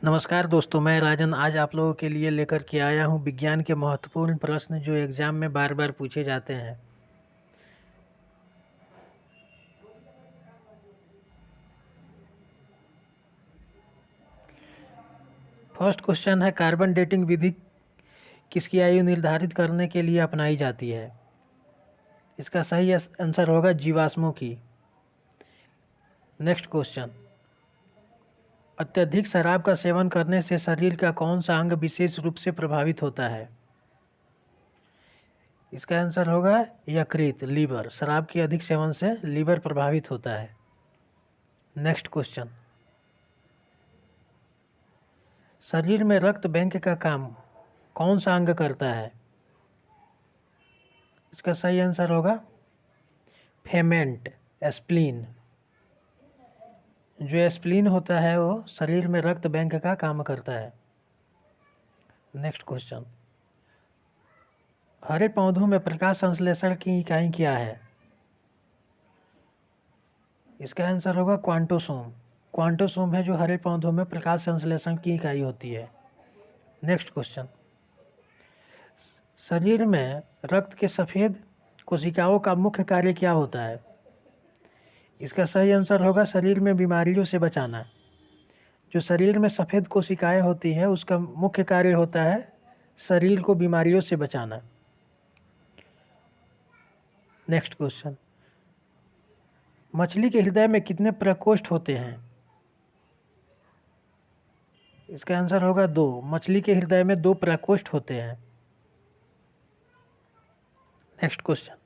नमस्कार दोस्तों, मैं राजन आज आप लोगों के लिए लेकर के आया हूं विज्ञान के महत्वपूर्ण प्रश्न जो एग्जाम में बार बार पूछे जाते हैं। फर्स्ट क्वेश्चन है, कार्बन डेटिंग विधि किसकी आयु निर्धारित करने के लिए अपनाई जाती है? इसका सही आंसर होगा जीवाश्मों की। नेक्स्ट क्वेश्चन, अत्यधिक शराब का सेवन करने से शरीर का कौन सा अंग विशेष रूप से प्रभावित होता है? इसका आंसर होगा यकृत, लीवर। शराब के अधिक सेवन से लीवर प्रभावित होता है। नेक्स्ट क्वेश्चन, शरीर में रक्त बैंक का काम कौन सा अंग करता है? इसका सही आंसर होगा फेमेंट, एस्प्लीन। जो एस्प्लीन होता है वो शरीर में रक्त बैंक का काम करता है। नेक्स्ट क्वेश्चन, हरे पौधों में प्रकाश संश्लेषण की इकाई क्या है? इसका आंसर होगा क्वांटोसोम। क्वांटोसोम है जो हरे पौधों में प्रकाश संश्लेषण की इकाई होती है। नेक्स्ट क्वेश्चन, शरीर में रक्त के सफ़ेद कोशिकाओं का मुख्य कार्य क्या होता है? इसका सही आंसर होगा शरीर में बीमारियों से बचाना। जो शरीर में सफ़ेद कोशिकाएं होती हैं उसका मुख्य कार्य होता है शरीर को बीमारियों से बचाना। नेक्स्ट क्वेश्चन, मछली के हृदय में कितने प्रकोष्ठ होते हैं? इसका आंसर होगा 2। मछली के हृदय में 2 प्रकोष्ठ होते हैं। नेक्स्ट क्वेश्चन,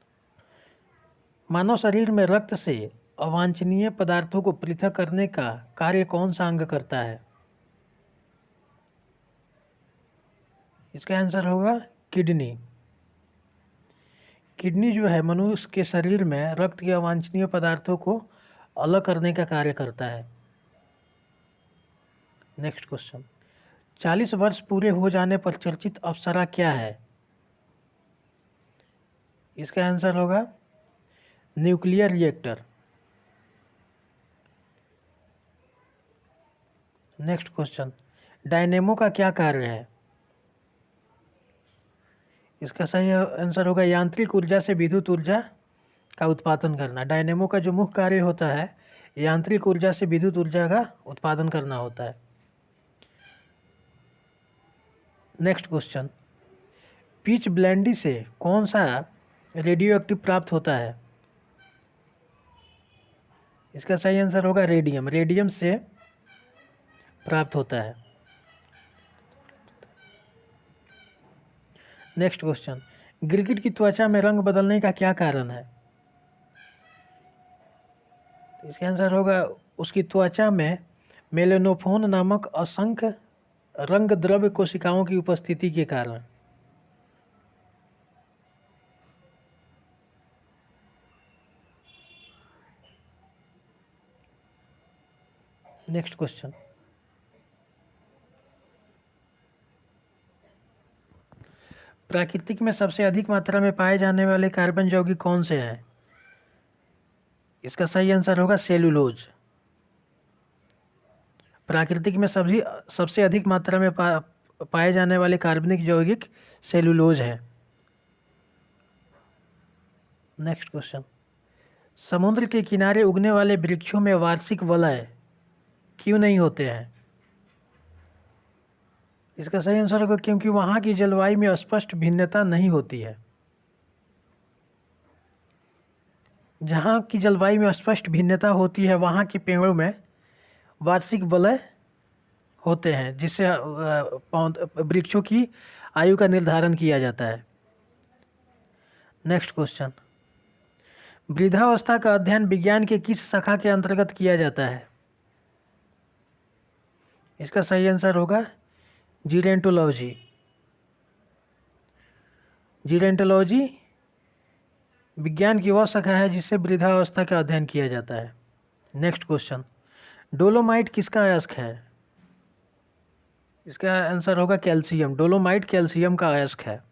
मानव शरीर में रक्त से अवांछनीय पदार्थों को पृथक करने का कार्य कौन सा अंग करता है? इसका आंसर होगा किडनी। किडनी जो है मनुष्य के शरीर में रक्त के अवांछनीय पदार्थों को अलग करने का कार्य करता है। नेक्स्ट क्वेश्चन, 40 वर्ष पूरे हो जाने पर चर्चित अप्सरा क्या है? इसका आंसर होगा nuclear reactor. Next question, dynamo का क्या कार्य है? इसका सही आंसर होगा यांत्रिक ऊर्जा से विद्युत ऊर्जा का उत्पादन करना। डायनेमो का जो मुख्य कार्य होता है यांत्रिक ऊर्जा से विद्युत ऊर्जा का उत्पादन करना होता है। नेक्स्ट क्वेश्चन, पिच ब्लेंडी से कौन सा रेडियो एक्टिव प्राप्त होता है? इसका सही आंसर होगा रेडियम। रेडियम से प्राप्त होता है। नेक्स्ट क्वेश्चन, गिरगिट की त्वचा में रंग बदलने का क्या कारण है? इसका आंसर होगा उसकी त्वचा में मेलेनोफोन नामक असंख्य रंग द्रव्य कोशिकाओं की उपस्थिति के कारण। नेक्स्ट क्वेश्चन, प्राकृतिक में सबसे अधिक मात्रा में पाए जाने वाले कार्बन यौगिक कौन से हैं? इसका सही आंसर होगा सेलुलोज। प्राकृतिक में सबसे अधिक मात्रा में पाए जाने वाले कार्बनिक यौगिक सेलुलोज है। नेक्स्ट क्वेश्चन, समुद्र के किनारे उगने वाले वृक्षों में वार्षिक वलय क्यों नहीं होते हैं? इसका सही आंसर होगा क्योंकि वहाँ की जलवायु में स्पष्ट भिन्नता नहीं होती है। जहाँ की जलवायु में स्पष्ट भिन्नता होती है वहाँ के पेड़ों में वार्षिक वलय होते हैं जिससे वृक्षों की आयु का निर्धारण किया जाता है। नेक्स्ट क्वेश्चन, वृद्धावस्था का अध्ययन विज्ञान के किस शाखा के अंतर्गत किया जाता है? इसका सही आंसर होगा जीरेंटोलॉजी। जीरेंटोलॉजी विज्ञान की वह शाखा है जिससे वृद्धावस्था का अध्ययन किया जाता है। नेक्स्ट क्वेश्चन, डोलोमाइट किसका अयस्क है? इसका आंसर होगा कैल्शियम। डोलोमाइट कैल्शियम का अयस्क है।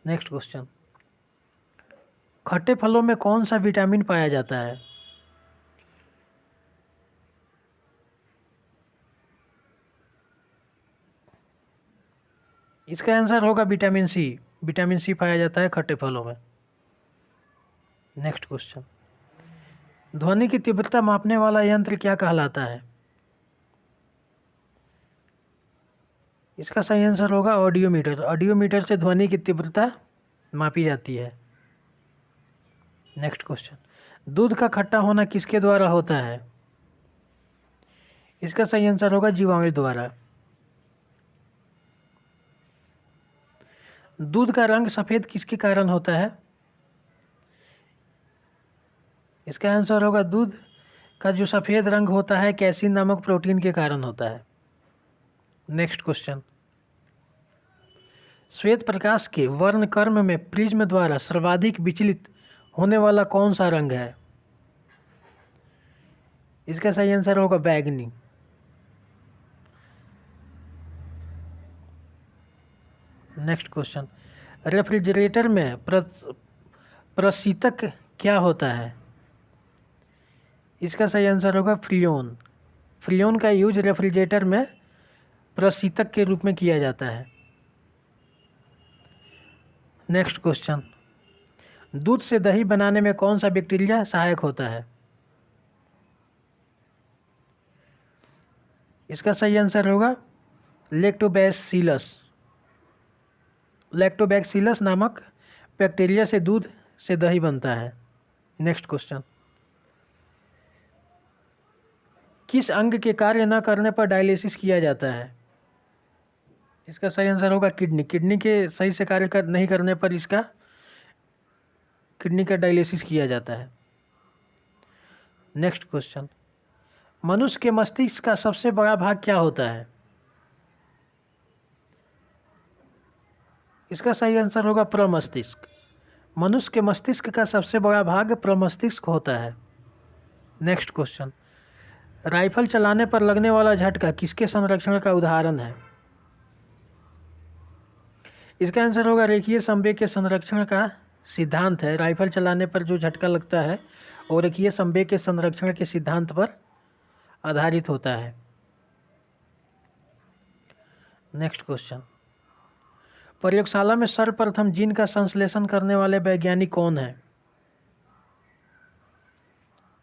नेक्स्ट क्वेश्चन, खट्टे फलों में कौन सा विटामिन पाया जाता है? इसका आंसर होगा विटामिन सी। विटामिन सी पाया जाता है खट्टे फलों में। नेक्स्ट क्वेश्चन, ध्वनि की तीव्रता मापने वाला यंत्र क्या कहलाता है? इसका सही आंसर होगा ऑडियोमीटर। ऑडियोमीटर से ध्वनि की तीव्रता मापी जाती है। नेक्स्ट क्वेश्चन, दूध का खट्टा होना किसके द्वारा होता है? इसका सही आंसर होगा जीवाणु द्वारा। दूध का रंग सफ़ेद किसके कारण होता है? इसका आंसर होगा दूध का जो सफ़ेद रंग होता है कैसीन नामक प्रोटीन के कारण होता है। नेक्स्ट क्वेश्चन, श्वेत प्रकाश के वर्णक्रम में प्रिज्म द्वारा सर्वाधिक विचलित होने वाला कौन सा रंग है? इसका सही आंसर होगा बैगनी। नेक्स्ट क्वेश्चन, रेफ्रिजरेटर में प्रशीतक क्या होता है? इसका सही आंसर होगा फ्रीओन। फ्रीओन का यूज रेफ्रिजरेटर में प्रशीतक के रूप में किया जाता है। नेक्स्ट क्वेश्चन, दूध से दही बनाने में कौन सा बैक्टीरिया सहायक होता है? इसका सही आंसर होगा लैक्टोबैसिलस। लैक्टोबैक्सिलस नामक बैक्टीरिया से दूध से दही बनता है। नेक्स्ट क्वेश्चन, किस अंग के कार्य न करने पर डायलिसिस किया जाता है? इसका सही आंसर होगा किडनी। किडनी के सही से कार्य नहीं करने पर इसका किडनी का डायलिसिस किया जाता है। नेक्स्ट क्वेश्चन, मनुष्य के मस्तिष्क का सबसे बड़ा भाग क्या होता है? इसका सही आंसर होगा प्रमस्तिष्क। मनुष्य के मस्तिष्क का सबसे बड़ा भाग प्रमस्तिष्क होता है। नेक्स्ट क्वेश्चन, राइफल चलाने पर लगने वाला झटका किसके संरक्षण का उदाहरण है? इसका आंसर होगा रेखीय संवेग के संरक्षण का सिद्धांत है। राइफल चलाने पर जो झटका लगता है वो रेखीय संवेग के संरक्षण के सिद्धांत पर आधारित होता है। नेक्स्ट क्वेश्चन, प्रयोगशाला में सर्वप्रथम जीन का संश्लेषण करने वाले वैज्ञानिक कौन है?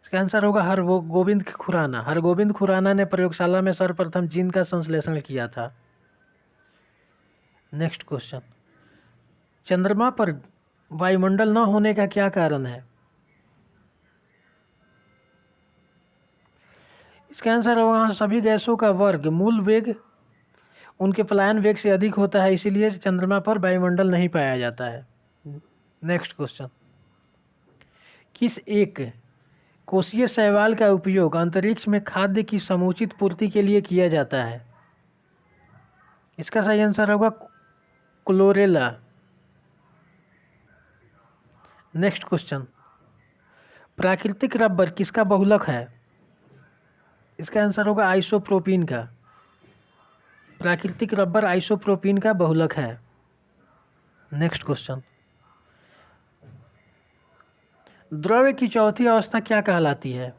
इसका आंसर होगा हरगोविंद खुराना। हरगोविंद खुराना ने प्रयोगशाला में सर्वप्रथम जीन का संश्लेषण किया था। नेक्स्ट क्वेश्चन, चंद्रमा पर वायुमंडल न होने का क्या कारण है? इसका आंसर होगा सभी गैसों का वर्ग मूल वेग उनके पलायन वेग से अधिक होता है, इसीलिए चंद्रमा पर वायुमंडल नहीं पाया जाता है। नेक्स्ट क्वेश्चन, किस एक कोशीय शैवाल का उपयोग अंतरिक्ष में खाद्य की समुचित पूर्ति के लिए किया जाता है? इसका सही आंसर होगा क्लोरेला। नेक्स्ट क्वेश्चन, प्राकृतिक रबर किसका बहुलक है? इसका आंसर होगा आइसोप्रोपीन का। प्राकृतिक रबर आइसोप्रोपीन का बहुलक है। नेक्स्ट क्वेश्चन, द्रव्य की चौथी अवस्था क्या कहलाती है?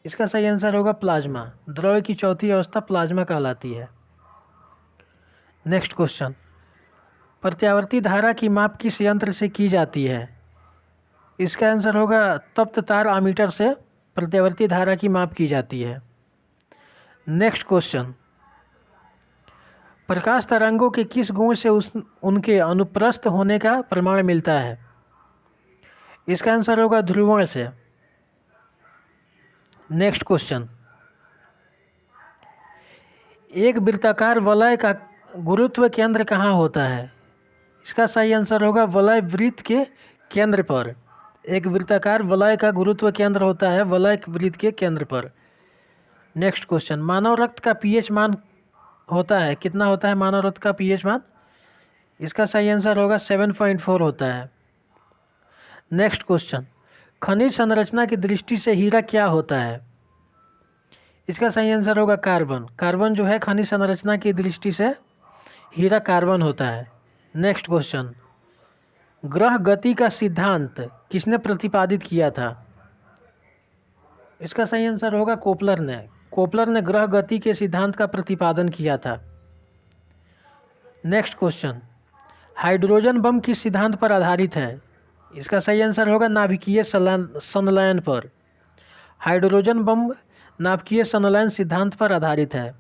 इसका सही आंसर होगा प्लाज्मा। द्रव्य की चौथी अवस्था प्लाज्मा कहलाती है। नेक्स्ट क्वेश्चन, प्रत्यावर्ती धारा की माप किस यंत्र से की जाती है? इसका आंसर होगा तप्त तार आमीटर से प्रत्यावर्ती धारा की माप की जाती है। नेक्स्ट क्वेश्चन, प्रकाश तरंगों के किस गुण से उनके अनुप्रस्थ होने का प्रमाण मिलता है? इसका आंसर होगा ध्रुवण से। नेक्स्ट क्वेश्चन, एक वृत्ताकार वलय का गुरुत्व केंद्र कहाँ होता है? इसका सही आंसर होगा वलय वृत्त के केंद्र पर। एक वृत्ताकार वलय का गुरुत्व केंद्र होता है वलय वृत्त के केंद्र पर। नेक्स्ट क्वेश्चन, मानव रक्त का पीएच मान होता है कितना होता है? मानव रक्त का पीएच मान, इसका सही आंसर होगा 7.4 होता है। नेक्स्ट क्वेश्चन, खनिज संरचना की दृष्टि से हीरा क्या होता है? इसका सही आंसर होगा कार्बन। कार्बन जो है खनिज संरचना की दृष्टि से हीरा कार्बन होता है। नेक्स्ट क्वेश्चन, ग्रह गति का सिद्धांत किसने प्रतिपादित किया था? इसका सही आंसर होगा कोपलर ने। कोपलर ने ग्रह गति के सिद्धांत का प्रतिपादन किया था। नेक्स्ट क्वेश्चन, हाइड्रोजन बम किस सिद्धांत पर आधारित है? इसका सही आंसर होगा नाभिकीय संलयन पर। हाइड्रोजन बम नाभिकीय संलयन सिद्धांत पर आधारित है।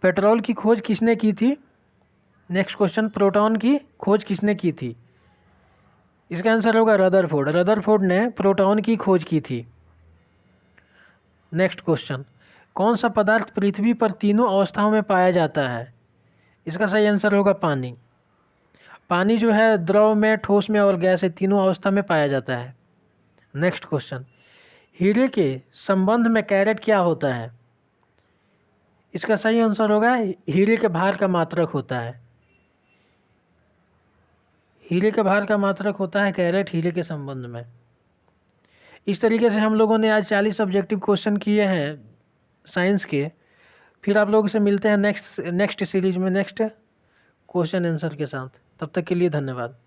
पेट्रोल की खोज किसने की थी? नेक्स्ट क्वेश्चन, प्रोटॉन की खोज किसने की थी? इसका आंसर होगा रदरफोर्ड। रदरफोर्ड ने प्रोटॉन की खोज की थी। नेक्स्ट क्वेश्चन, कौन सा पदार्थ पृथ्वी पर तीनों अवस्थाओं में पाया जाता है? इसका सही आंसर होगा पानी। पानी जो है द्रव में, ठोस में और गैस है, तीनों अवस्था में पाया जाता है। नेक्स्ट क्वेश्चन, हीरे के संबंध में कैरेट क्या होता है? इसका सही आंसर होगा हीरे के भार का मात्रक होता है। हीरे के भार का मात्रक होता है कैरेट हीरे के संबंध में। इस तरीके से हम लोगों ने आज 40 ऑब्जेक्टिव क्वेश्चन किए हैं साइंस के। फिर आप लोगों से मिलते हैं नेक्स्ट सीरीज में नेक्स्ट क्वेश्चन आंसर के साथ। तब तक के लिए धन्यवाद।